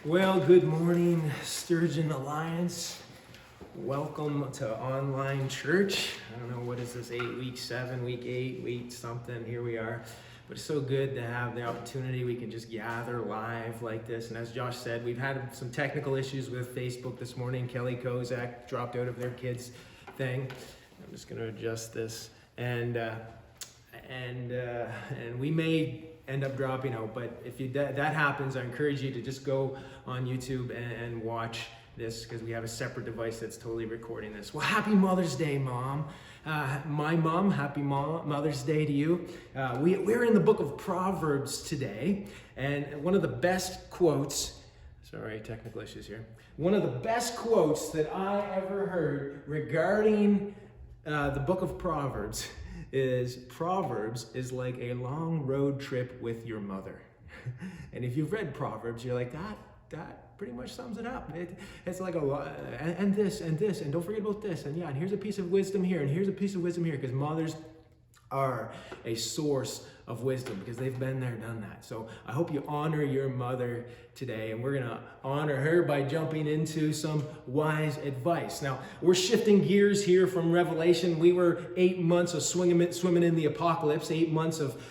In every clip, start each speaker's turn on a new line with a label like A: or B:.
A: Well, good morning, Sturgeon Alliance. Welcome to online church. I don't know, what is this, 8 week, 7 week, 8 week, something. Here we are. But it's so good to have the opportunity. We can just gather live like this. And as Josh said, we've had some technical issues with Facebook this morning. Kelly Kozak dropped out of their kids thing. I'm just going to adjust this. And we may end up dropping out, but if that happens, I encourage you to just go on YouTube and watch this, because we have a separate device that's totally recording this. Well, happy Mother's Day, Mom. My mom, happy Mother's Day to you. We're in the book of Proverbs today, and one of the best quotes, sorry, technical issues here. One of the best quotes that I ever heard regarding the book of Proverbs is like a long road trip with your mother. And if you've read Proverbs, you're like, that pretty much sums it up. It's like a lot, and this, and don't forget about this, and yeah, and here's a piece of wisdom here, and here's a piece of wisdom here, because mothers are a source of wisdom, because they've been there, done that. So I hope you honor your mother today, and we're gonna honor her by jumping into some wise advice. Now, we're shifting gears here from Revelation. We were 8 months of swimming in the apocalypse, 8 months of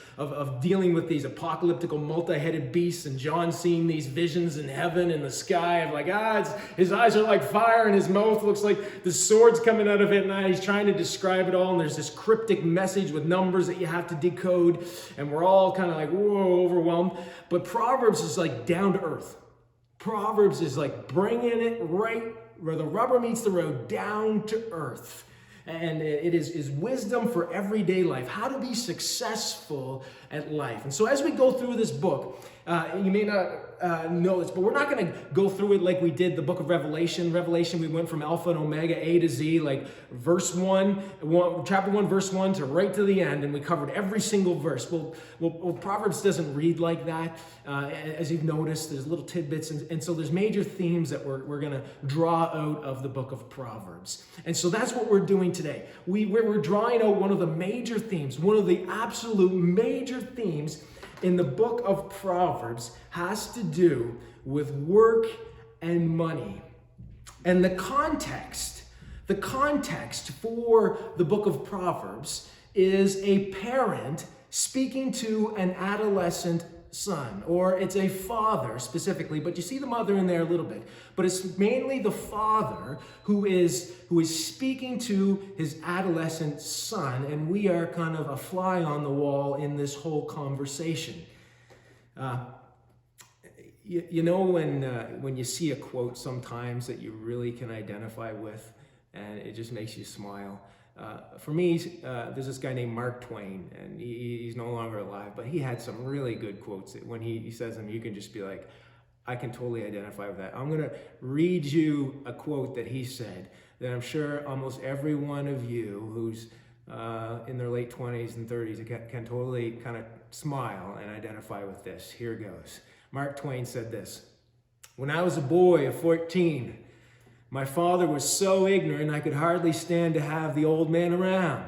A: dealing with these apocalyptical multi-headed beasts, and John seeing these visions in heaven and the sky of like, his eyes are like fire and his mouth looks like the sword's coming out of it, and he's trying to describe it all, and there's this cryptic message with numbers that you have to decode, and we're all kind of like, whoa, overwhelmed. But Proverbs is like down to earth. Proverbs is like bringing it right where the rubber meets the road, down to earth. And it is wisdom for everyday life, how to be successful at life. And so as we go through this book, you may not know this, but we're not going to go through it like we did the book of Revelation. Revelation, we went from Alpha and Omega, A to Z, like chapter 1, verse 1 to right to the end, and we covered every single verse. Well, Proverbs doesn't read like that. As you've noticed, there's little tidbits, and so there's major themes that we're going to draw out of the book of Proverbs. And so that's what we're doing today. We're drawing out one of the major themes, one of the absolute major themes in the book of Proverbs has to do with work and money. And the context for the book of Proverbs is a parent speaking to an adolescent son, or it's a father specifically, but you see the mother in there a little bit, but it's mainly the father who is speaking to his adolescent son, and we are kind of a fly on the wall in this whole conversation. You know when you see a quote sometimes that you really can identify with, and it just makes you smile. For me, there's this guy named Mark Twain, and he's no longer alive, but he had some really good quotes that when he says them, you can just be like, I can totally identify with that. I'm going to read you a quote that he said that I'm sure almost every one of you who's in their late 20s and 30s can totally kind of smile and identify with this. Here it goes. Mark Twain said this: "When I was a boy of 14, my father was so ignorant I could hardly stand to have the old man around.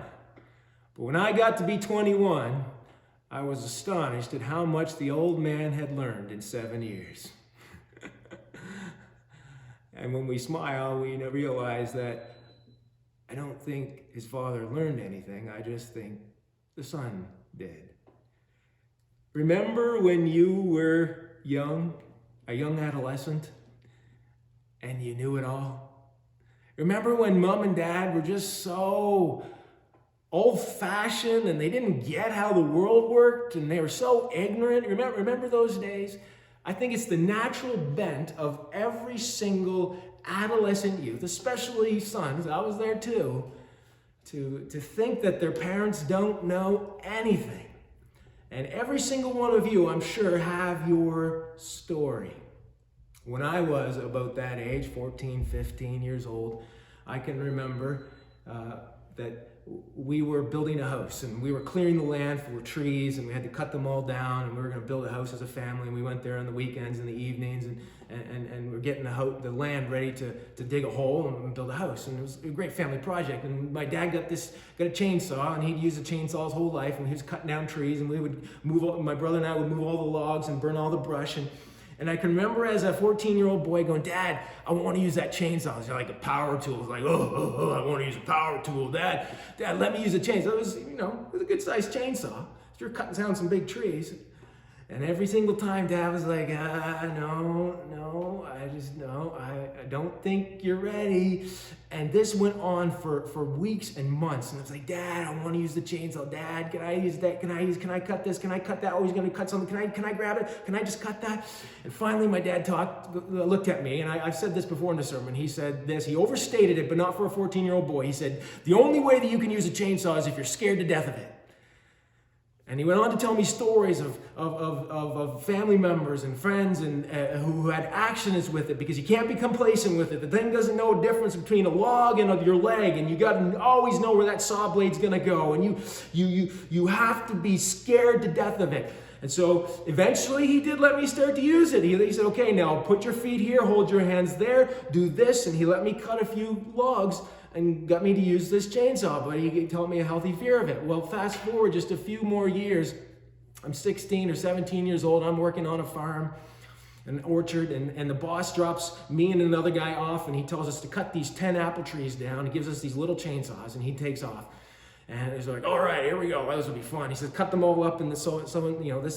A: But when I got to be 21, I was astonished at how much the old man had learned in 7 years." And when we smile, we realize that I don't think his father learned anything. I just think the son did. Remember when you were young, a young adolescent, and you knew it all? Remember when mom and dad were just so old-fashioned and they didn't get how the world worked and they were so ignorant? Remember those days? I think it's the natural bent of every single adolescent youth, especially sons, I was there too, to think that their parents don't know anything. And every single one of you, I'm sure, have your story. When I was about that age, 14, 15 years old, I can remember that we were building a house, and we were clearing the land for trees, and we had to cut them all down, and we were going to build a house as a family, and we went there on the weekends and the evenings, and we're getting the land ready to dig a hole and build a house. And it was a great family project. And my dad got a chainsaw, and he'd use a chainsaw his whole life, and he was cutting down trees, and we would my brother and I would move all the logs and burn all the brush, And I can remember as a 14-year-old boy going, Dad, I want to use that chainsaw. It's like a power tool. It's like, I want to use a power tool. Dad, let me use a chainsaw. It was, it was a good sized chainsaw. You're cutting down some big trees. And every single time Dad was like, no, I don't think you're ready. And this went on for weeks and months. And I was like, Dad, I want to use the chainsaw. Dad, can I use that? Can I cut this? Can I cut that? Oh, he's going to cut something. Can I grab it? Can I just cut that? And finally my dad looked at me, and I've said this before in the sermon. He said this, he overstated it, but not for a 14-year-old boy. He said, the only way that you can use a chainsaw is if you're scared to death of it. And he went on to tell me stories of family members and friends and who had accidents with it, because you can't be complacent with it. The thing doesn't know a difference between a log and your leg, and you got to always know where that saw blade's going to go, and you have to be scared to death of it. And so eventually he did let me start to use it. He said, okay, now put your feet here, hold your hands there, do this, and he let me cut a few logs and got me to use this chainsaw, but he told me a healthy fear of it. Well, fast forward just a few more years. I'm 16 or 17 years old. I'm working on a farm, an orchard, and the boss drops me and another guy off, and he tells us to cut these 10 apple trees down. He gives us these little chainsaws, and he takes off. And he's like, all right, here we go. This will be fun. He says, cut them all up in this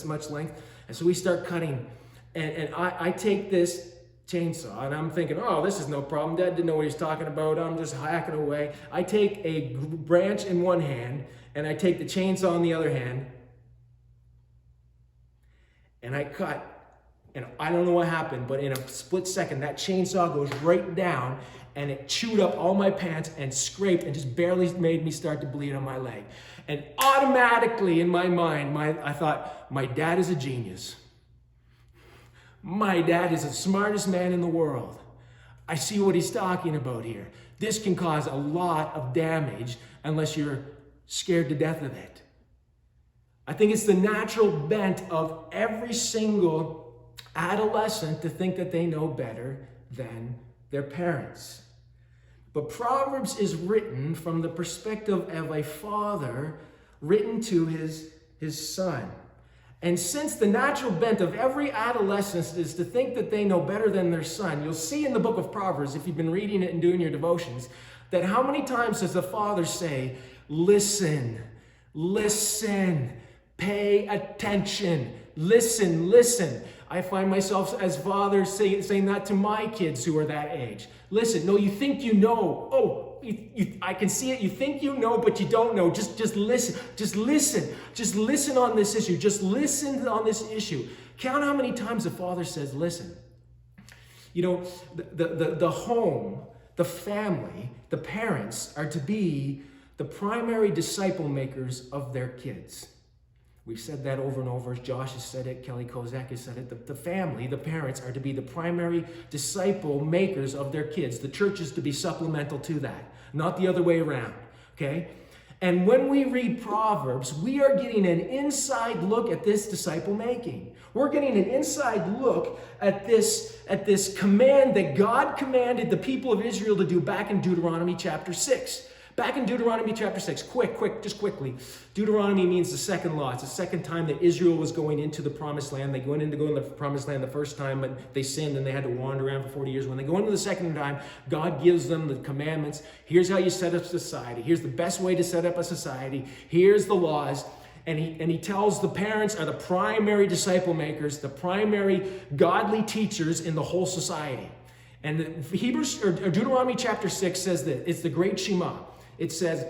A: much length. And so we start cutting, and I take this chainsaw, and I'm thinking, oh, this is no problem. Dad didn't know what he's talking about. I'm just hacking away. I take a branch in one hand, and I take the chainsaw in the other hand, and I cut. And I don't know what happened, but in a split second, that chainsaw goes right down, and it chewed up all my pants and scraped and just barely made me start to bleed on my leg. And automatically in my mind, I thought, my dad is a genius. My dad is the smartest man in the world. I see what he's talking about here. This can cause a lot of damage unless you're scared to death of it. I think it's the natural bent of every single adolescent to think that they know better than their parents. But Proverbs is written from the perspective of a father written to his son. And since the natural bent of every adolescent is to think that they know better than their son, you'll see in the book of Proverbs, if you've been reading it and doing your devotions, that how many times does the father say, listen, pay attention, listen. I find myself as father saying that to my kids who are that age. Listen, no, you think you know. Oh, I can see it. You think you know, but you don't know. Just listen. Just listen on this issue. Just listen on this issue. Count how many times the father says, listen. You know, the home, the family, the parents are to be the primary disciple makers of their kids. We've said that over and over. Josh has said it. Kelly Kozak has said it. The family, the parents, are to be the primary disciple makers of their kids. The church is to be supplemental to that, not the other way around, okay? And when we read Proverbs, we are getting an inside look at this disciple making. We're getting an inside look at this command that God commanded the people of Israel to do back in Deuteronomy chapter 6. Back in Deuteronomy chapter 6, quickly. Deuteronomy means the second law. It's the second time that Israel was going into the promised land. They went in to go in the promised land the first time, but they sinned and they had to wander around for 40 years. When they go into the second time, God gives them the commandments. Here's how you set up society. Here's the best way to set up a society. Here's the laws. And he tells the parents are the primary disciple makers, the primary godly teachers in the whole society. And Deuteronomy chapter 6 says that it's the great Shema. It says,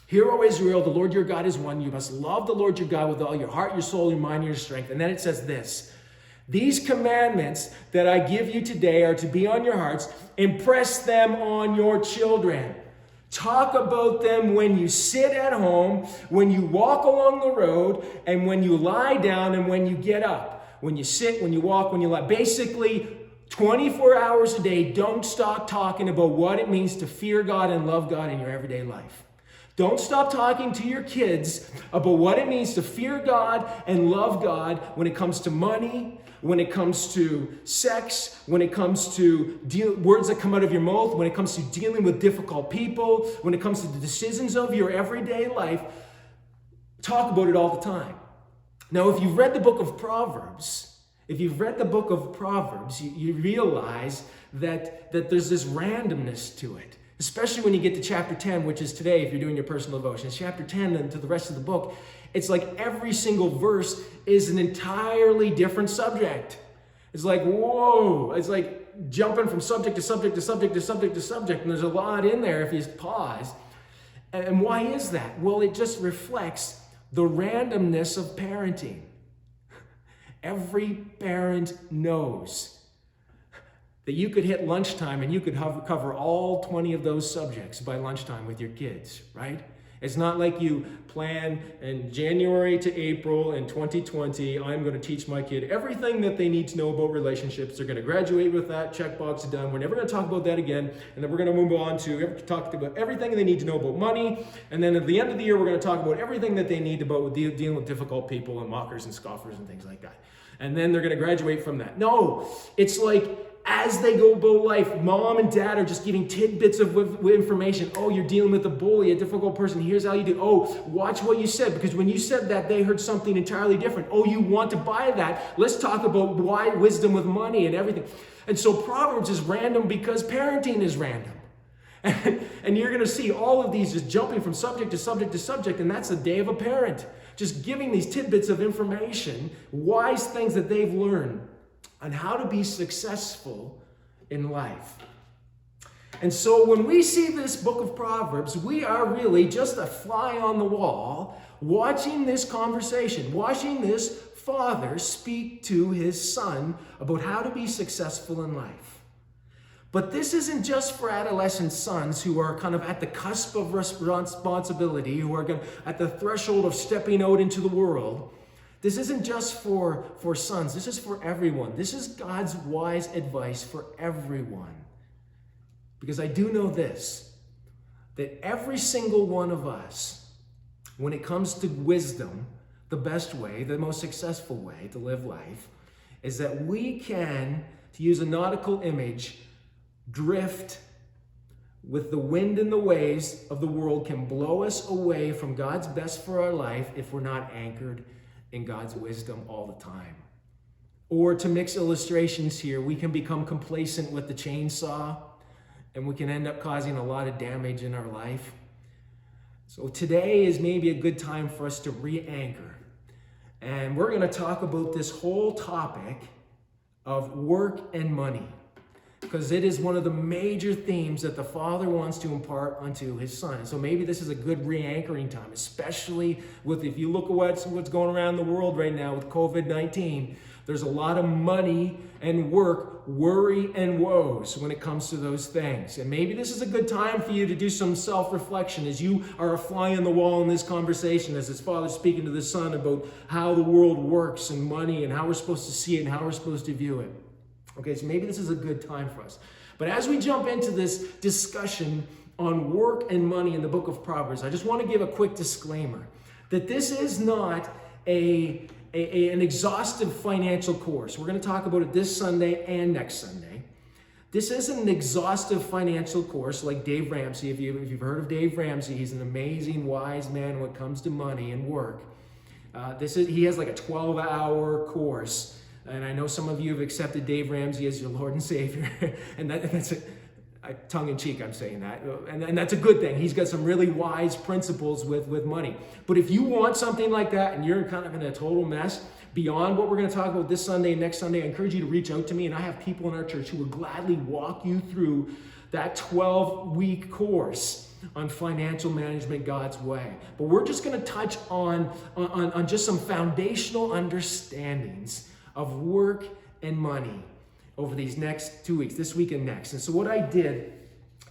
A: "Hear, O Israel, the Lord your God is one. You must love the Lord your God with all your heart, your soul, your mind, and your strength." And then it says this, "These commandments that I give you today are to be on your hearts. Impress them on your children. Talk about them when you sit at home, when you walk along the road, and when you lie down and when you get up." When you sit, when you walk, when you lie. Basically, 24 hours a day, don't stop talking about what it means to fear God and love God in your everyday life. Don't stop talking to your kids about what it means to fear God and love God when it comes to money, when it comes to sex, when it comes to words that come out of your mouth, when it comes to dealing with difficult people, when it comes to the decisions of your everyday life. Talk about it all the time. Now, if you've read the book of Proverbs, If you've read the book of Proverbs, you realize that there's this randomness to it. Especially when you get to chapter 10, which is today if you're doing your personal devotion. It's chapter 10 and to the rest of the book. It's like every single verse is an entirely different subject. It's like, whoa. It's like jumping from subject to subject to subject to subject to subject. And there's a lot in there if you pause. And why is that? Well, it just reflects the randomness of parenting. Every parent knows that you could hit lunchtime and you could cover all 20 of those subjects by lunchtime with your kids, right? It's not like you plan in January to April in 2020, I'm going to teach my kid everything that they need to know about relationships. They're going to graduate with that, checkbox done. We're never going to talk about that again. And then we're going to move on to talk about everything they need to know about money. And then at the end of the year, we're going to talk about everything that they need about dealing with difficult people and mockers and scoffers and things like that. And then they're going to graduate from that. No, it's like as they go about life, mom and dad are just giving tidbits of information. Oh, you're dealing with a bully, a difficult person. Here's how you do. Oh, watch what you said, because when you said that, they heard something entirely different. Oh, you want to buy that? Let's talk about why wisdom with money and everything. And so Proverbs is random because parenting is random. And you're going to see all of these just jumping from subject to subject to subject, and that's the day of a parent. Just giving these tidbits of information, wise things that they've learned on how to be successful in life. And so when we see this book of Proverbs, we are really just a fly on the wall watching this conversation, watching this father speak to his son about how to be successful in life. But this isn't just for adolescent sons who are kind of at the cusp of responsibility, who are at the threshold of stepping out into the world. This isn't just for sons. This is for everyone. This is God's wise advice for everyone. Because I do know this, that every single one of us, when it comes to wisdom, the best way, the most successful way to live life, is that we can, to use a nautical image, drift with the wind and the waves of the world can blow us away from God's best for our life if we're not anchored in God's wisdom all the time. Or to mix illustrations here, we can become complacent with the chainsaw and we can end up causing a lot of damage in our life. So today is maybe a good time for us to re-anchor. And we're going to talk about this whole topic of work and money, because it is one of the major themes that the father wants to impart onto his son. So maybe this is a good re-anchoring time, especially with, if you look at what's going around the world right now with COVID-19, there's a lot of money and work, worry and woes when it comes to those things. And maybe this is a good time for you to do some self-reflection as you are a fly on the wall in this conversation, as his father's speaking to the son about how the world works and money and how we're supposed to see it and how we're supposed to view it. Okay, so maybe this is a good time for us. But as we jump into this discussion on work and money in the book of Proverbs, I just want to give a quick disclaimer that this is not an exhaustive financial course. We're going to talk about it this Sunday and next Sunday. This isn't an exhaustive financial course like Dave Ramsey. If you've heard of Dave Ramsey, he's an amazing, wise man when it comes to money and work. He has like a 12-hour course. And I know some of you have accepted Dave Ramsey as your Lord and Savior. And that's tongue-in-cheek, I'm saying that. And that's a good thing. He's got some really wise principles with money. But if you want something like that and you're kind of in a total mess, beyond what we're going to talk about this Sunday and next Sunday, I encourage you to reach out to me. And I have people in our church who would gladly walk you through that 12-week course on financial management God's way. But we're just going to touch on just some foundational understandings of work and money over these next 2 weeks, this week and next. And so what I did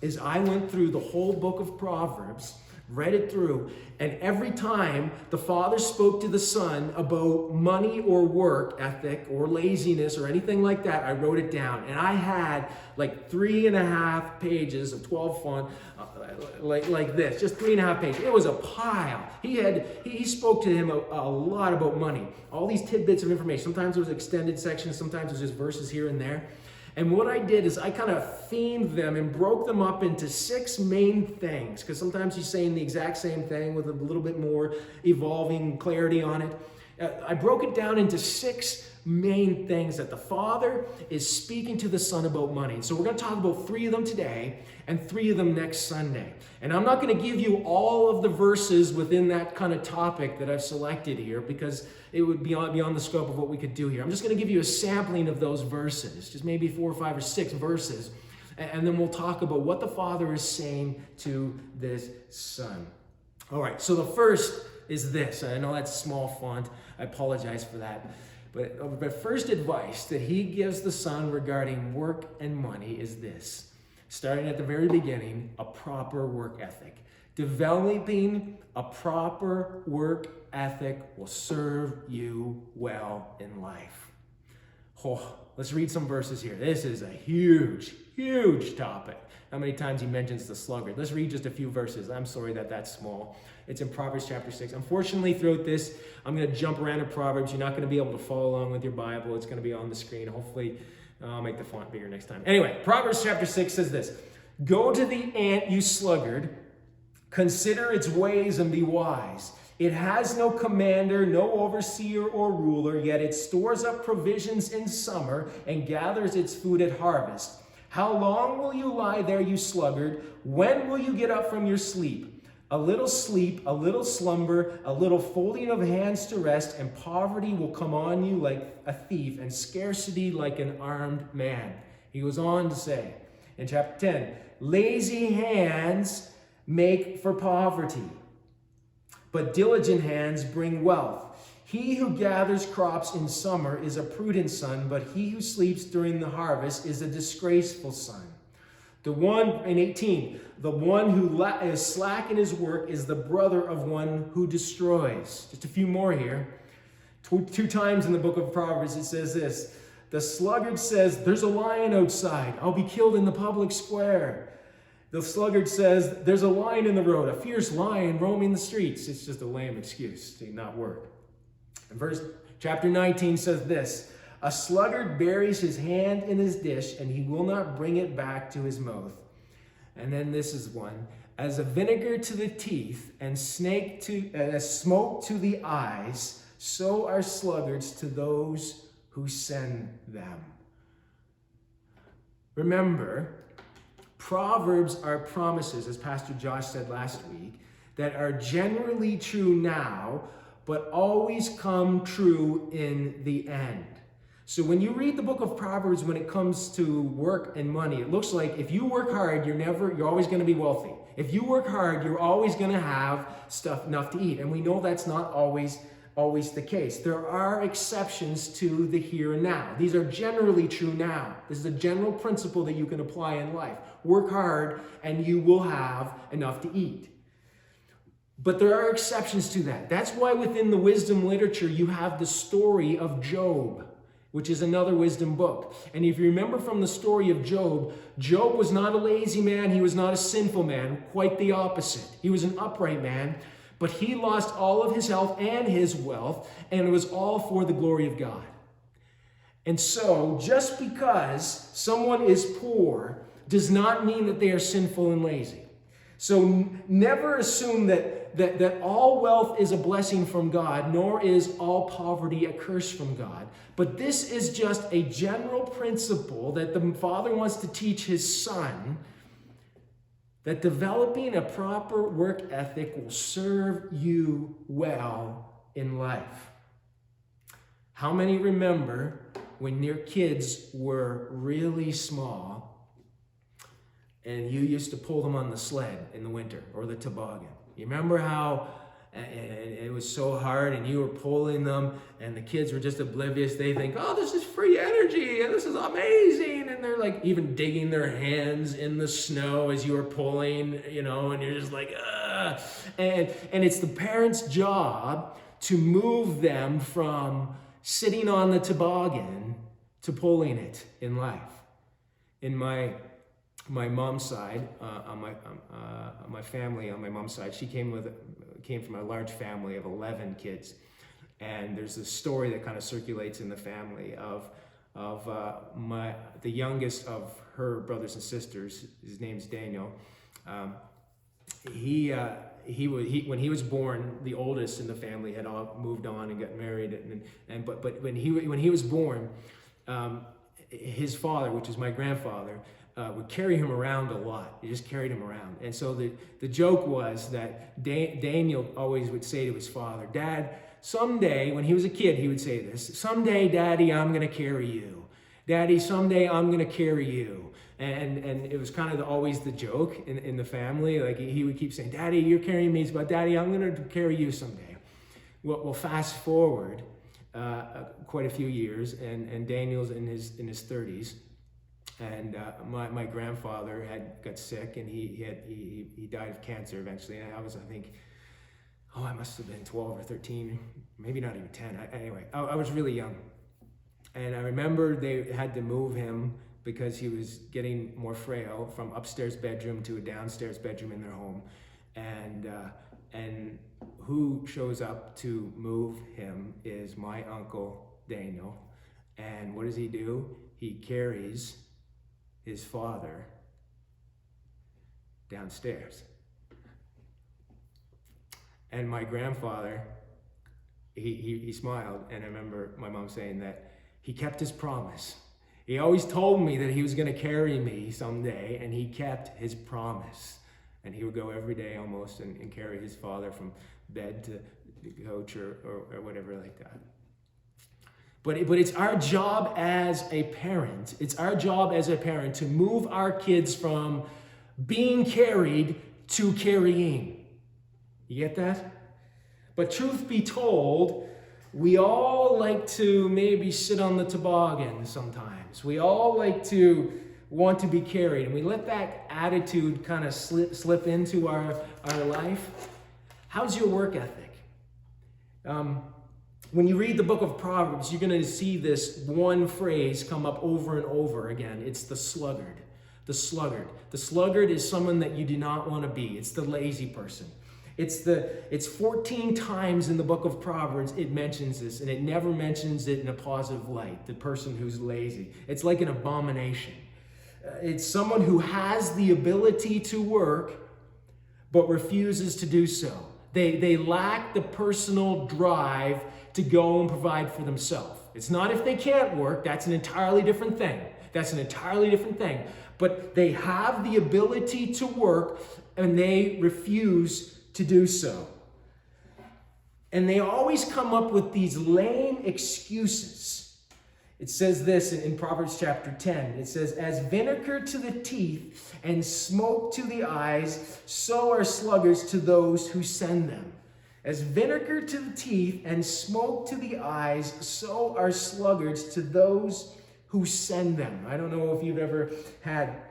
A: is I went through the whole book of Proverbs, read it through, and every time the father spoke to the son about money or work ethic or laziness or anything like that, I wrote it down. And I had like 3.5 pages of 12 font, like this, just 3.5 pages. It was a pile. He spoke to him a lot about money. All these tidbits of information. Sometimes it was extended sections, sometimes it was just verses here and there. And what I did is I kind of themed them and broke them up into 6 main things, because sometimes he's saying the exact same thing with a little bit more evolving clarity on it. I broke it down into 6 main things that the Father is speaking to the Son about money. So we're going to talk about 3 of them today and 3 of them next Sunday. And I'm not going to give you all of the verses within that kind of topic that I've selected here, because it would be beyond the scope of what we could do here. I'm just going to give you a sampling of those verses, just maybe 4 or 5 or 6 verses. And then we'll talk about what the Father is saying to this Son. All right, so the first is this. I know that's small font. I apologize for that. But the first advice that he gives the Son regarding work and money is this. Starting at the very beginning, a proper work ethic. Developing a proper work ethic will serve you well in life. Oh, let's read some verses here. This is a huge topic. How many times he mentions the sluggard? Let's read just a few verses. I'm sorry that that's small. It's in Proverbs chapter 6. Unfortunately, throughout this, I'm going to jump around in Proverbs. You're not going to be able to follow along with your Bible. It's going to be on the screen. Hopefully, I'll make the font bigger next time. Anyway, Proverbs chapter 6 says this. Go to the ant, you sluggard. Consider its ways and be wise. It has no commander, no overseer or ruler, yet it stores up provisions in summer and gathers its food at harvest. How long will you lie there, you sluggard? When will you get up from your sleep? A little sleep, a little slumber, a little folding of hands to rest, and poverty will come on you like a thief, and scarcity like an armed man. He goes on to say in chapter 10, lazy hands make for poverty, but diligent hands bring wealth. He who gathers crops in summer is a prudent son, but he who sleeps during the harvest is a disgraceful son. The one, in 18, the one who is slack in his work is the brother of one who destroys. Just a few more here. Two times in the book of Proverbs it says this. The sluggard says, there's a lion outside. I'll be killed in the public square. The sluggard says, there's a lion in the road, a fierce lion roaming the streets. It's just a lame excuse to not work. And chapter 19 says this. A sluggard buries his hand in his dish, and he will not bring it back to his mouth. And then this is one. As a vinegar to the teeth and smoke to the eyes, so are sluggards to those who send them. Remember, Proverbs are promises, as Pastor Josh said last week, that are generally true now, but always come true in the end. So when you read the book of Proverbs, when it comes to work and money, it looks like if you work hard, you're always going to be wealthy. If you work hard, you're always going to have enough to eat. And we know that's not always the case. There are exceptions to the here and now. These are generally true now. This is a general principle that you can apply in life. Work hard and you will have enough to eat. But there are exceptions to that. That's why within the wisdom literature, you have the story of Job, which is another wisdom book. And if you remember from the story of Job, Job was not a lazy man. He was not a sinful man. Quite the opposite. He was an upright man, but he lost all of his health and his wealth, and it was all for the glory of God. And so, just because someone is poor does not mean that they are sinful and lazy. So never assume that all wealth is a blessing from God, nor is all poverty a curse from God. But this is just a general principle that the Father wants to teach his Son, that developing a proper work ethic will serve you well in life. How many remember when your kids were really small and you used to pull them on the sled in the winter or the toboggan? You remember how it was so hard and you were pulling them and the kids were just oblivious. They think, oh, this is free energy and this is amazing. And they're like even digging their hands in the snow as you were pulling, and you're just like, ugh. And it's the parent's job to move them from sitting on the toboggan to pulling it in life. In my mom's side, on my family, on my mom's side, she came from a large family of 11 kids, and there's this story that kind of circulates in the family of the youngest of her brothers and sisters. His name's Daniel. when he was born, the oldest in the family had all moved on and got married, but when he was born, his father, which is my grandfather, would carry him around a lot. He just carried him around. And so the joke was that Daniel always would say to his father, "Dad, someday," when he was a kid, he would say this, "Someday, Daddy, I'm going to carry you. Daddy, someday I'm going to carry you." And it was kind of always the joke in the family. Like he would keep saying, "Daddy, you're carrying me, but Daddy, I'm going to carry you someday." Well, fast forward quite a few years, and Daniel's in his 30s. And my grandfather got sick, and he died of cancer eventually. And I think, I must have been 12 or 13, maybe not even 10. Anyway, I was really young. And I remember they had to move him because he was getting more frail, from upstairs bedroom to a downstairs bedroom in their home. And who shows up to move him is my uncle Daniel. And what does he do? He carries his father downstairs. And my grandfather, he smiled, and I remember my mom saying that he kept his promise. He always told me that he was going to carry me someday, and he kept his promise. And he would go every day almost and carry his father from bed to the coach or whatever like that. But it's our job as a parent. It's our job as a parent to move our kids from being carried to carrying. You get that? But truth be told, we all like to maybe sit on the toboggan sometimes. We all like to want to be carried, and we let that attitude kind of slip into our life. How's your work ethic? When you read the book of Proverbs, you're going to see this one phrase come up over and over again. It's the sluggard. The sluggard. The sluggard is someone that you do not want to be. It's the lazy person. It's 14 times in the book of Proverbs it mentions this, and it never mentions it in a positive light, the person who's lazy. It's like an abomination. It's someone who has the ability to work, but refuses to do so. They lack the personal drive to go and provide for themselves. It's not if they can't work, that's an entirely different thing. But they have the ability to work, and they refuse to do so. And they always come up with these lame excuses. It says this in Proverbs chapter 10. It says, "As vinegar to the teeth and smoke to the eyes, so are sluggards to those who send them." As vinegar to the teeth and smoke to the eyes, so are sluggards to those who send them. I don't know if you've ever had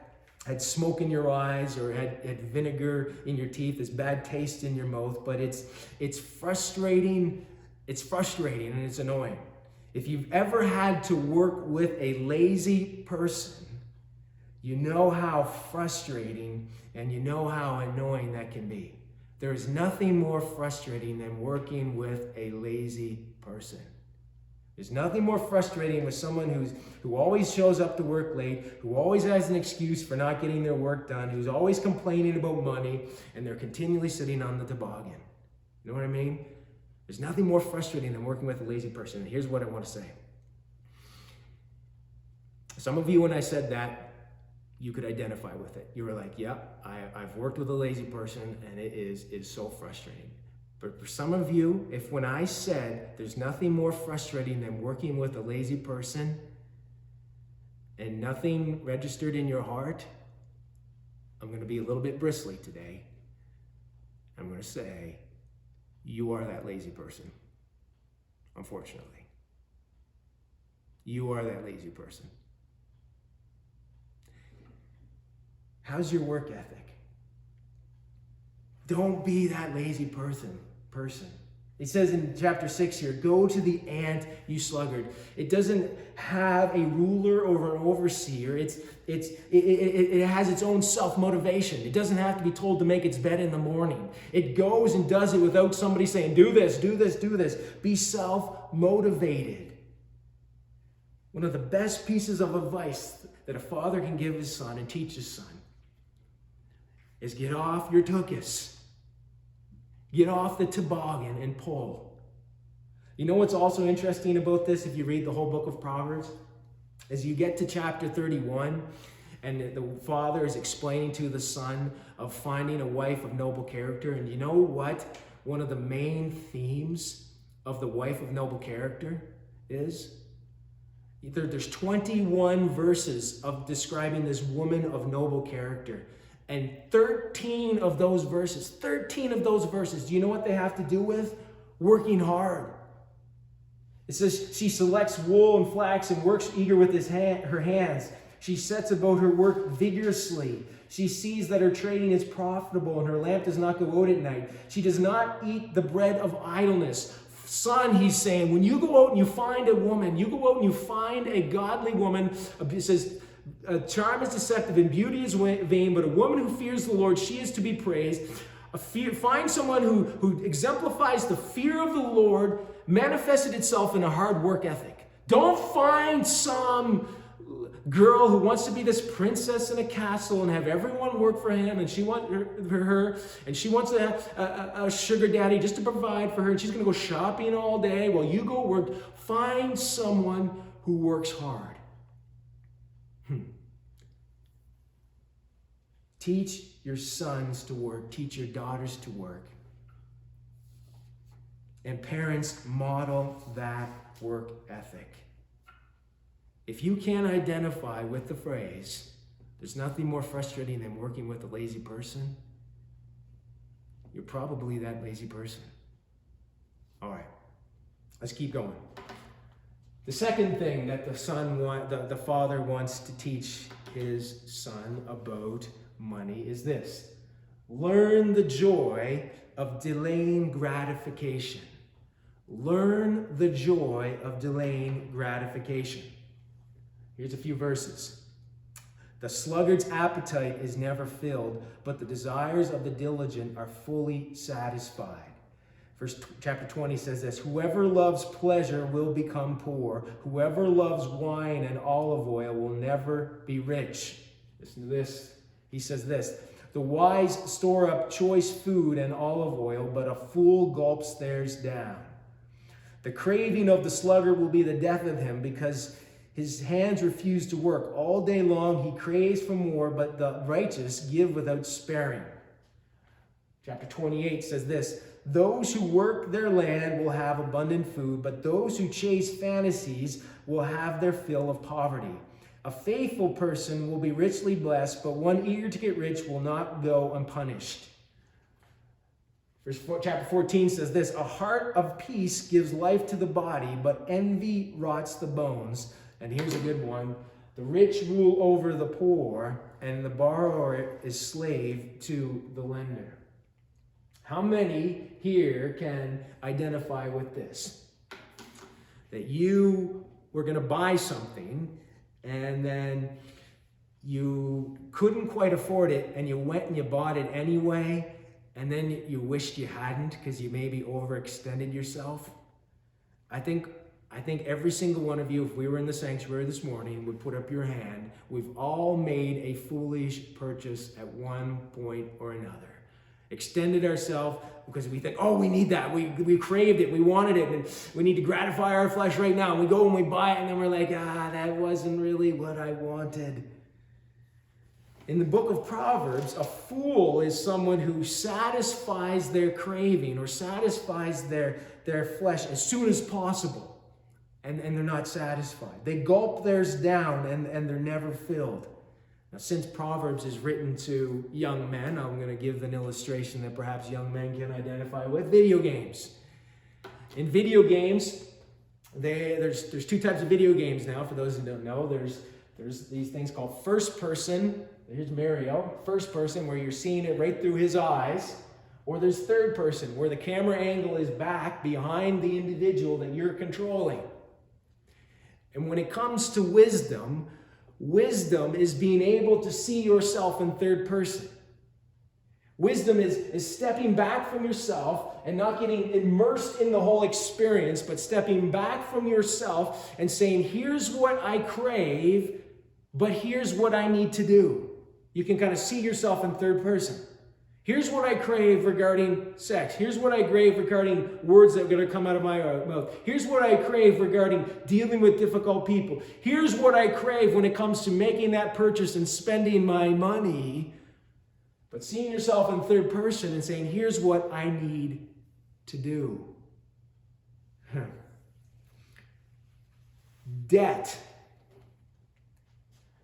A: smoke in your eyes or had vinegar in your teeth, this bad taste in your mouth, but it's frustrating. It's frustrating and it's annoying. If you've ever had to work with a lazy person, you know how frustrating and you know how annoying that can be. There is nothing more frustrating than working with a lazy person. There's nothing more frustrating with someone who always shows up to work late, who always has an excuse for not getting their work done, who's always complaining about money, and they're continually sitting on the toboggan. You know what I mean? There's nothing more frustrating than working with a lazy person. And here's what I want to say. Some of you, when I said that, you could identify with it. You were like, yeah, I've worked with a lazy person, and it is so frustrating. But for some of you, if when I said there's nothing more frustrating than working with a lazy person and nothing registered in your heart, I'm going to be a little bit bristly today. I'm going to say, you are that lazy person, unfortunately. You are that lazy person. How's your work ethic? Don't be that lazy person. It says in chapter 6 here, "Go to the ant, you sluggard." It doesn't have a ruler or an overseer. It has its own self-motivation. It doesn't have to be told to make its bed in the morning. It goes and does it without somebody saying, do this, do this, do this. Be self-motivated. One of the best pieces of advice that a father can give his son and teach his son is get off your tuchus. Get off the toboggan and pull. You know what's also interesting about this if you read the whole book of Proverbs? As you get to chapter 31, and the father is explaining to the son of finding a wife of noble character. And you know what? One of the main themes of the wife of noble character is? There's 21 verses of describing this woman of noble character. And 13 of those verses, do you know what they have to do with? Working hard. It says she selects wool and flax and works eager with her hands. She sets about her work vigorously. She sees that her trading is profitable and her lamp does not go out at night. She does not eat the bread of idleness. Son, he's saying, when you go out and you find a woman, you go out and you find a godly woman, it says, a charm is deceptive and beauty is vain, but a woman who fears the Lord, she is to be praised. Find someone who exemplifies the fear of the Lord, manifested itself in a hard work ethic. Don't find some girl who wants to be this princess in a castle and have everyone work for him, and she wants her, and she wants to have a sugar daddy just to provide for her, and she's going to go shopping all day while you go work. Find someone who works hard. Teach your sons to work. Teach your daughters to work. And parents, model that work ethic. If you can't identify with the phrase, there's nothing more frustrating than working with a lazy person, you're probably that lazy person. All right, let's keep going. The second thing that the father wants to teach his son about money is this: learn the joy of delaying gratification. Learn the joy of delaying gratification. Here's a few verses. The sluggard's appetite is never filled, but the desires of the diligent are fully satisfied. Chapter 20 says this: whoever loves pleasure will become poor. Whoever loves wine and olive oil will never be rich. Listen to this. He says this: the wise store up choice food and olive oil, but a fool gulps theirs down. The craving of the sluggard will be the death of him, because his hands refuse to work. All day long he craves for more, but the righteous give without sparing. Chapter 28 says this: those who work their land will have abundant food, but those who chase fantasies will have their fill of poverty. A faithful person will be richly blessed, but one eager to get rich will not go unpunished. Chapter 14 says this: a heart of peace gives life to the body, but envy rots the bones. And here's a good one: the rich rule over the poor, and the borrower is slave to the lender. How many here can identify with this? That you were going to buy something, and then you couldn't quite afford it, and you went and you bought it anyway, and then you wished you hadn't because you maybe overextended yourself? I think every single one of you, if we were in the sanctuary this morning, would put up your hand. We've all made a foolish purchase at one point or another. Extended ourselves because we think, oh, we need that. We craved it. We wanted it. And we need to gratify our flesh right now. And we go and we buy it, and then we're like, that wasn't really what I wanted. In the book of Proverbs, a fool is someone who satisfies their craving or satisfies their flesh as soon as possible. And they're not satisfied. They gulp theirs down and they're never filled. Now, since Proverbs is written to young men, I'm going to give an illustration that perhaps young men can identify with: video games. In video games, there's two types of video games now. For those who don't know, there's these things called first person. Here's Mario, first person, where you're seeing it right through his eyes. Or there's third person, where the camera angle is back behind the individual that you're controlling. And when it comes to wisdom is being able to see yourself in third person. Wisdom is stepping back from yourself and not getting immersed in the whole experience, but stepping back from yourself and saying, here's what I crave, but here's what I need to do. You can kind of see yourself in third person. Here's what I crave regarding sex. Here's what I crave regarding words that are going to come out of my mouth. Here's what I crave regarding dealing with difficult people. Here's what I crave when it comes to making that purchase and spending my money. But seeing yourself in third person and saying, here's what I need to do. Debt.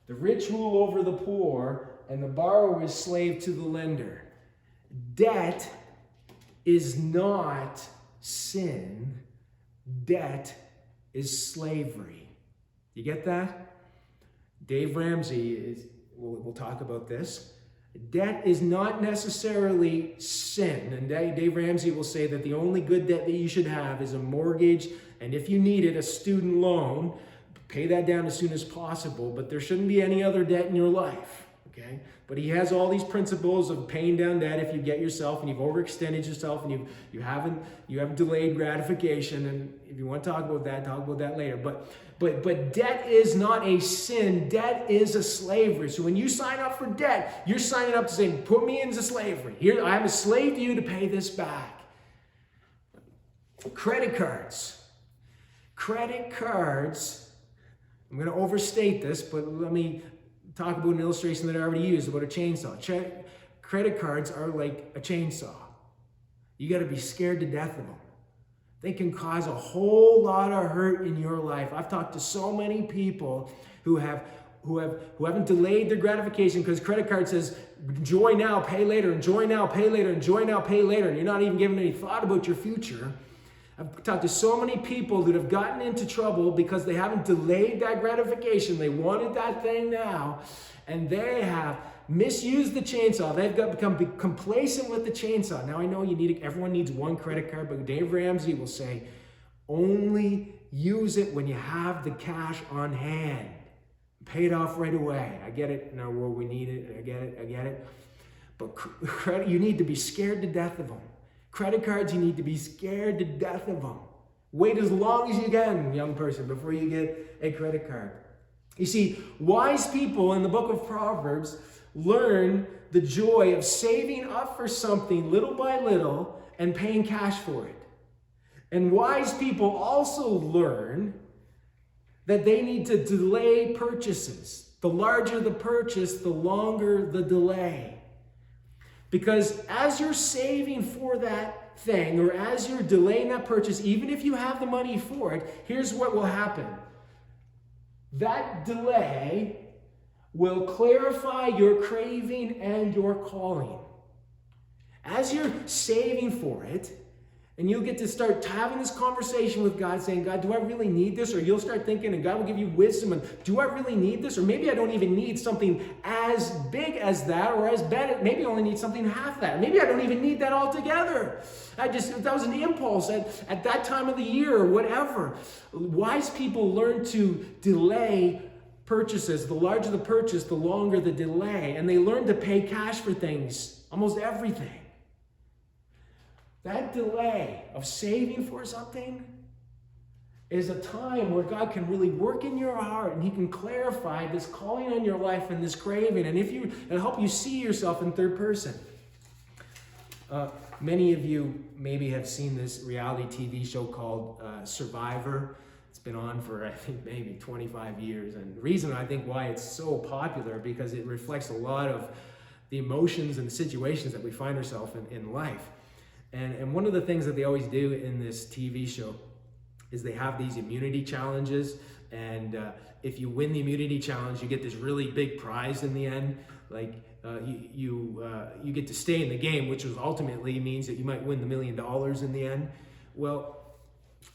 A: The rich rule over the poor, and the borrower is slave to the lender. Debt is not sin. Debt is slavery. You get that? Dave Ramsey we'll talk about this. Debt is not necessarily sin. And Dave Ramsey will say that the only good debt that you should have is a mortgage, and if you need it, a student loan. Pay that down as soon as possible, but there shouldn't be any other debt in your life. Okay? But he has all these principles of paying down debt if you get yourself and you've overextended yourself and you have delayed gratification. And if you want to talk about that later. But debt is not a sin. Debt is a slavery. So when you sign up for debt, you're signing up to say, put me into slavery. Here, I am a slave to you to pay this back. Credit cards. Credit cards. I'm going to overstate this, but let me talk about an illustration that I already used about a chainsaw. Credit cards are like a chainsaw. You got to be scared to death of them. They can cause a whole lot of hurt in your life. I've talked to so many people who haven't delayed their gratification because credit card says enjoy now, pay later, enjoy now, pay later, enjoy now, pay later, and you're not even giving any thought about your future. I've talked to so many people that have gotten into trouble because they haven't delayed that gratification. They wanted that thing now, and they have misused the chainsaw. They've become complacent with the chainsaw. Now I know everyone needs one credit card, but Dave Ramsey will say, only use it when you have the cash on hand. Pay it off right away. I get it in our world, we need it. I get it. But credit, you need to be scared to death of them. Credit cards, you need to be scared to death of them. Wait as long as you can, young person, before you get a credit card. You see, wise people in the book of Proverbs learn the joy of saving up for something little by little and paying cash for it. And wise people also learn that they need to delay purchases. The larger the purchase, the longer the delay. Because as you're saving for that thing, or as you're delaying that purchase, even if you have the money for it, here's what will happen. That delay will clarify your craving and your calling. As you're saving for it, and you'll get to start having this conversation with God saying, God, do I really need this? Or you'll start thinking, and God will give you wisdom, and do I really need this? Or maybe I don't even need something as big as that, or as bad. Maybe I only need something half that. Maybe I don't even need that altogether. That was an impulse at that time of the year or whatever. Wise people learn to delay purchases. The larger the purchase, the longer the delay. And they learn to pay cash for things, almost everything. That delay of saving for something is a time where God can really work in your heart and He can clarify this calling on your life and this craving. And it'll help you see yourself in third person. Many of you maybe have seen this reality TV show called Survivor. It's been on for, I think, maybe 25 years. And the reason I think why it's so popular, because it reflects a lot of the emotions and the situations that we find ourselves in life. And one of the things that they always do in this TV show is they have these immunity challenges. And if you win the immunity challenge, you get this really big prize in the end. Like you get to stay in the game, which ultimately means that you might win the $1 million in the end. Well,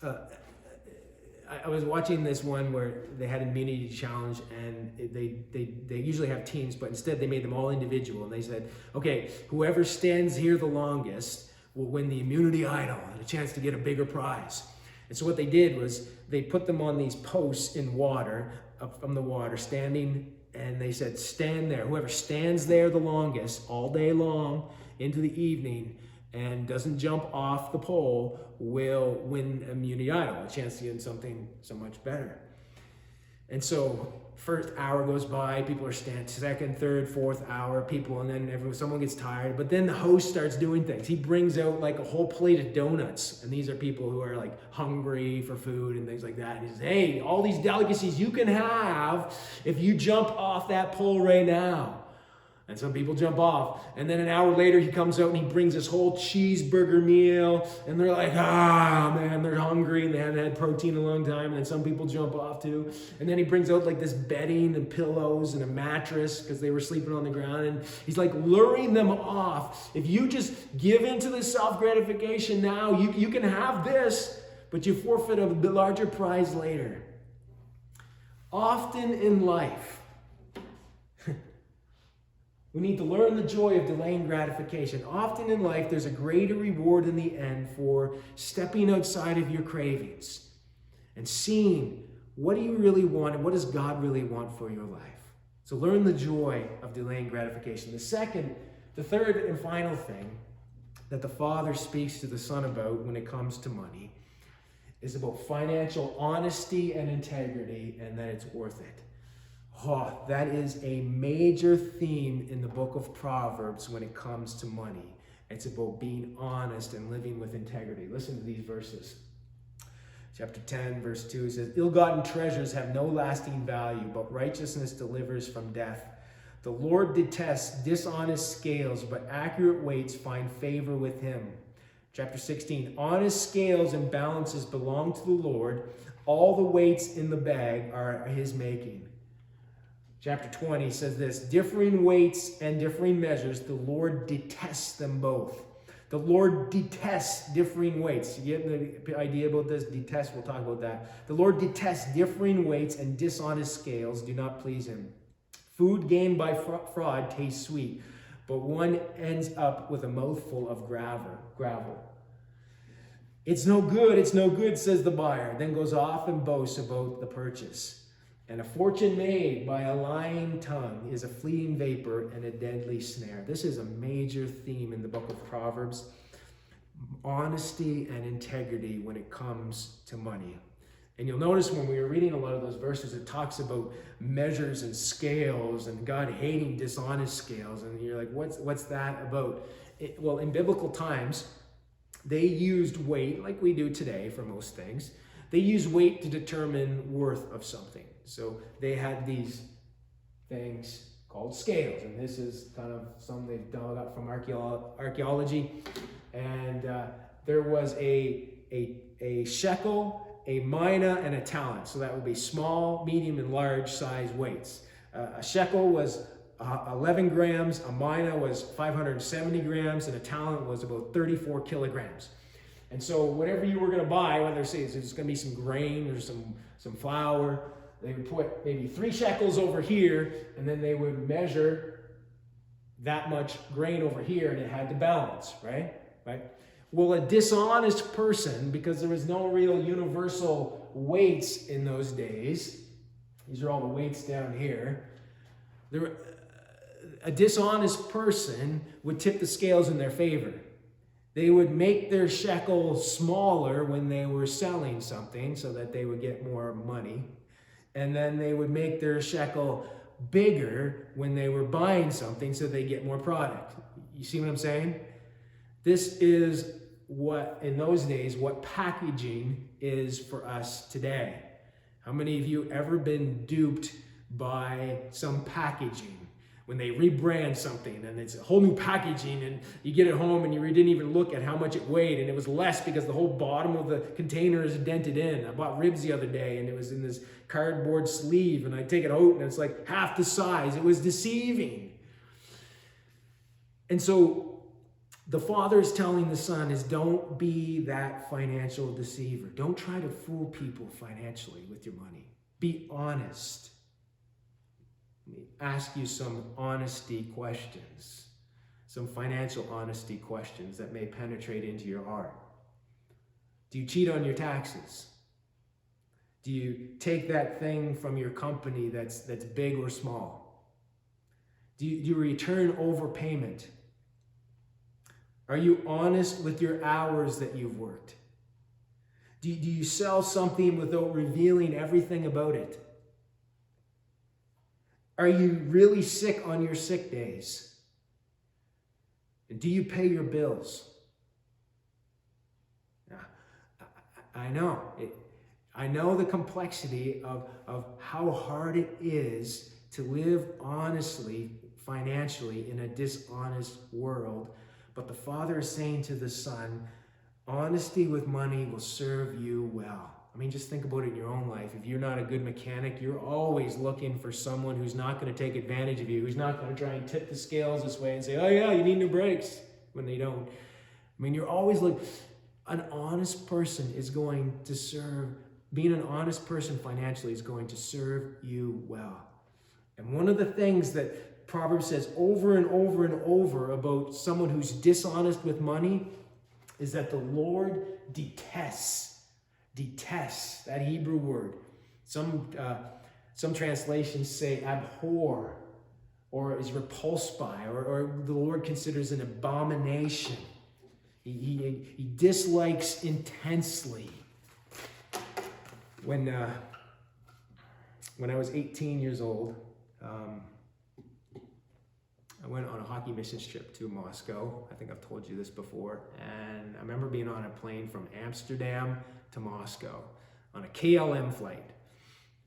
A: I was watching this one where they had an immunity challenge, and they usually have teams, but instead they made them all individual. And they said, okay, whoever stands here the longest will win the immunity idol and a chance to get a bigger prize. And so what they did was they put them on these posts in water, up from the water, standing, and they said, stand there. Whoever stands there the longest all day long into the evening and doesn't jump off the pole will win immunity idol, a chance to get something so much better. And so first hour goes by, people are standing, second, third, fourth hour, people, and then someone gets tired. But then the host starts doing things. He brings out like a whole plate of donuts. And these are people who are like hungry for food and things like that. And he says, hey, all these delicacies you can have if you jump off that pole right now. And some people jump off. And then an hour later, he comes out and he brings this whole cheeseburger meal. And they're like, man, they're hungry and they haven't had protein in a long time. And then some people jump off too. And then he brings out like this bedding and pillows and a mattress because they were sleeping on the ground. And he's like luring them off. If you just give into the self-gratification now, you can have this, but you forfeit a larger prize later. Often in life, we need to learn the joy of delaying gratification. Often in life, there's a greater reward in the end for stepping outside of your cravings and seeing what do you really want and what does God really want for your life. So learn the joy of delaying gratification. The third and final thing that the Father speaks to the Son about when it comes to money is about financial honesty and integrity, and that it's worth it. Oh, that is a major theme in the book of Proverbs when it comes to money. It's about being honest and living with integrity. Listen to these verses. Chapter 10, verse 2 says, ill-gotten treasures have no lasting value, but righteousness delivers from death. The Lord detests dishonest scales, but accurate weights find favor with him. Chapter 16, honest scales and balances belong to the Lord. All the weights in the bag are his making. Chapter 20 says this, differing weights and differing measures, the Lord detests them both. The Lord detests differing weights. You get the idea about this? Detest, we'll talk about that. The Lord detests differing weights, and dishonest scales do not please him. Food gained by fraud tastes sweet, but one ends up with a mouthful of gravel. It's no good, says the buyer, then goes off and boasts about the purchase. And a fortune made by a lying tongue is a fleeting vapor and a deadly snare. This is a major theme in the book of Proverbs. Honesty and integrity when it comes to money. And you'll notice when we were reading a lot of those verses, it talks about measures and scales and God hating dishonest scales. And you're like, what's that about? Well, in biblical times, they used weight like we do today for most things. They used weight to determine worth of something. So they had these things called scales, and this is kind of some they've dug up from archaeology. And there was a shekel, a mina, and a talent. So that would be small, medium, and large size weights. A shekel was 11 grams, a mina was 570 grams, and a talent was about 34 kilograms. And so whatever you were going to buy, whether it's going to be some grain or some flour, they would put maybe 3 shekels over here, and then they would measure that much grain over here, and it had to balance, right? Well, a dishonest person, because there was no real universal weights in those days, these are all the weights down here, a dishonest person would tip the scales in their favor. They would make their shekel smaller when they were selling something so that they would get more money. And then they would make their shekel bigger when they were buying something so they get more product. You see what I'm saying? This is what, in those days, what packaging is for us today. How many of you ever been duped by some packaging? When they rebrand something and it's a whole new packaging and you get it home and you didn't even look at how much it weighed and it was less because the whole bottom of the container is dented in. I bought ribs the other day and it was in this cardboard sleeve and I take it out and it's like half the size. It was deceiving. And so the Father is telling the Son is don't be that financial deceiver. Don't try to fool people financially with your money. Be honest. Let me ask you some honesty questions, some financial honesty questions that may penetrate into your heart. Do you cheat on your taxes? Do you take that thing from your company that's big or small? Do you return overpayment? Are you honest with your hours that you've worked? Do you sell something without revealing everything about it? Are you really sick on your sick days? Do you pay your bills? I know. I know the complexity of how hard it is to live honestly, financially, in a dishonest world. But the Father is saying to the Son, honesty with money will serve you well. I mean, just think about it in your own life. If you're not a good mechanic, you're always looking for someone who's not going to take advantage of you, who's not going to try and tip the scales this way and say, oh yeah, you need new brakes, when they don't. I mean, you're always like, an honest person is going to serve, being an honest person financially is going to serve you well. And one of the things that Proverbs says over and over and over about someone who's dishonest with money is that the Lord detests, that Hebrew word. Some translations say abhor, or is repulsed by, or the Lord considers an abomination. He dislikes intensely. When I was 18 years old, I went on a hockey missions trip to Moscow. I think I've told you this before. And I remember being on a plane from Amsterdam to Moscow on a KLM flight.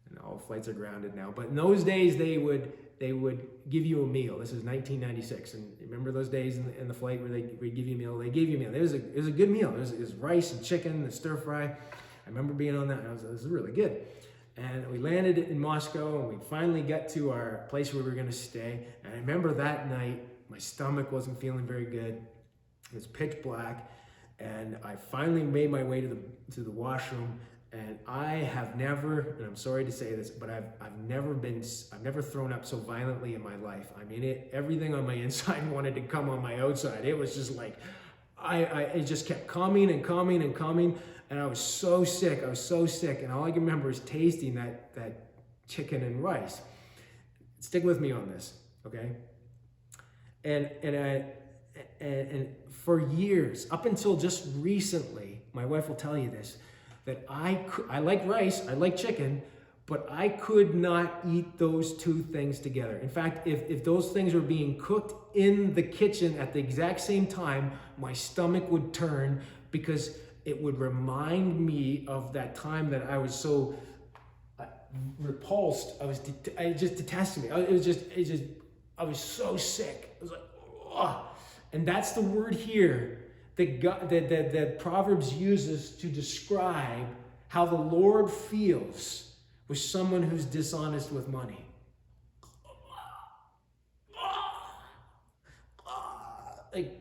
A: And all flights are grounded now. But in those days, they would give you a meal. This is 1996. And remember those days in the flight where they give you a meal? They gave you a meal. It was a good meal. It was rice and chicken, the stir fry. I remember being on that. It was really good. And we landed in Moscow, and we finally got to our place where we were going to stay. And I remember that night, my stomach wasn't feeling very good. It was pitch black. And I finally made my way to the washroom. And I have never, and I'm sorry to say this, but I've never thrown up so violently in my life. I mean, everything on my inside wanted to come on my outside. It was just like, it just kept coming and coming and coming. And I was so sick. And all I can remember is tasting that chicken and rice. Stick with me on this, okay? And for years, up until just recently, my wife will tell you this, that I like rice, I like chicken, but I could not eat those two things together. In fact, if those things were being cooked in the kitchen at the exact same time, my stomach would turn because it would remind me of that time that I was so repulsed. I just detested me. I was so sick. I was like, oh. And that's the word here that Proverbs uses to describe how the Lord feels with someone who's dishonest with money. Like,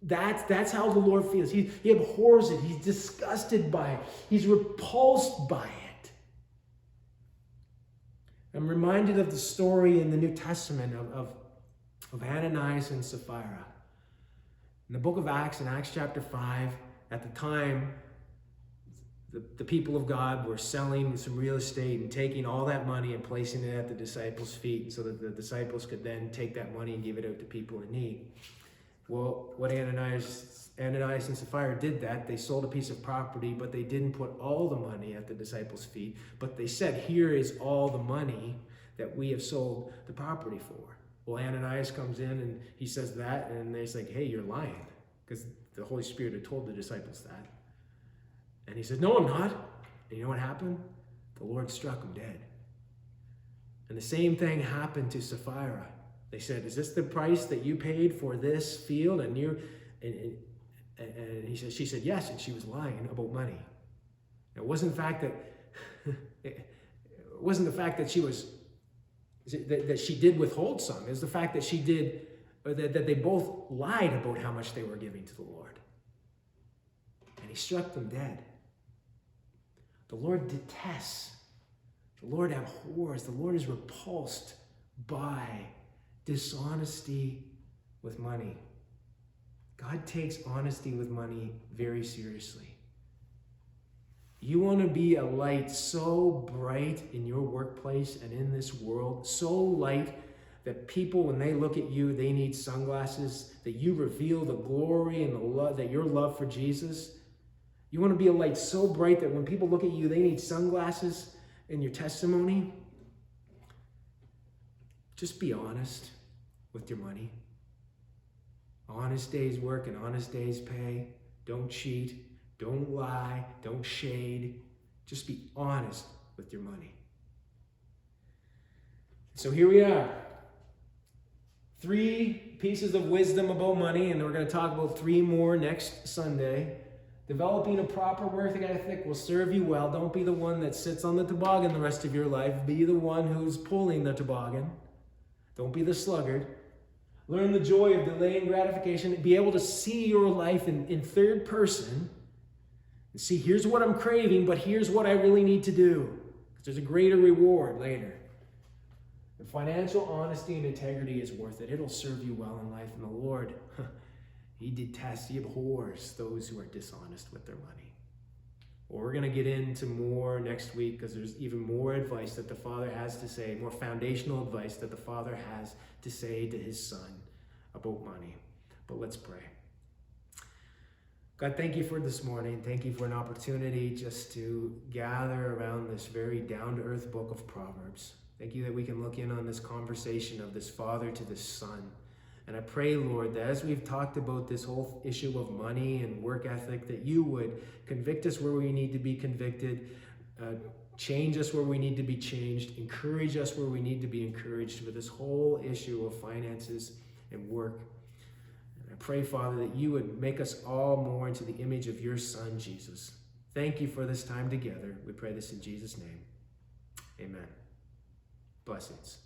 A: that's how the Lord feels. He abhors it. He's disgusted by it. He's repulsed by it. I'm reminded of the story in the New Testament of Ananias and Sapphira. In the book of Acts, in Acts chapter 5, at the time, the people of God were selling some real estate and taking all that money and placing it at the disciples' feet so that the disciples could then take that money and give it out to people in need. Well, what Ananias and Sapphira did that. They sold a piece of property, but they didn't put all the money at the disciples' feet. But they said, here is all the money that we have sold the property for. Well, Ananias comes in and he says that, and they're like, hey, you're lying, because the Holy Spirit had told the disciples that. And he said, no, I'm not. And you know what happened? The Lord struck him dead. And the same thing happened to Sapphira. They said, is this the price that you paid for this field? And she said, yes, and she was lying about money. It wasn't the fact that she was that she did withhold some. It was the fact that she did, or that they both lied about how much they were giving to the Lord. And he struck them dead. The Lord detests. The Lord abhors. The Lord is repulsed by dishonesty with money. God takes honesty with money very seriously. You want to be a light so bright in your workplace and in this world, so light that people, when they look at you, they need sunglasses, that you reveal the glory and the love, that your love for Jesus. You want to be a light so bright that when people look at you, they need sunglasses in your testimony. just be honest with your money. Honest day's work and honest day's pay. Don't cheat, don't lie, don't shade. Just be honest with your money. So here we are. 3 pieces of wisdom about money, and we're going to talk about 3 more next Sunday. Developing a proper work ethic will serve you well. Don't be the one that sits on the toboggan the rest of your life. Be the one who's pulling the toboggan. Don't be the sluggard. Learn the joy of delaying gratification. Be able to see your life in third person. And see, here's what I'm craving, but here's what I really need to do. Because there's a greater reward later. And financial honesty and integrity is worth it. It'll serve you well in life. And the Lord, He detests, He abhors those who are dishonest with their money. Well, we're going to get into more next week because there's even more advice that the Father has to say, more foundational advice that the Father has to say to His Son about money. But let's pray. God, thank you for this morning. Thank you for an opportunity just to gather around this very down-to-earth book of Proverbs. Thank you that we can look in on this conversation of this father to this son. And I pray, Lord, that as we've talked about this whole issue of money and work ethic, that you would convict us where we need to be convicted, change us where we need to be changed, encourage us where we need to be encouraged with this whole issue of finances and work. And I pray, Father, that you would make us all more into the image of your Son, Jesus. Thank you for this time together. We pray this in Jesus' name. Amen. Blessings.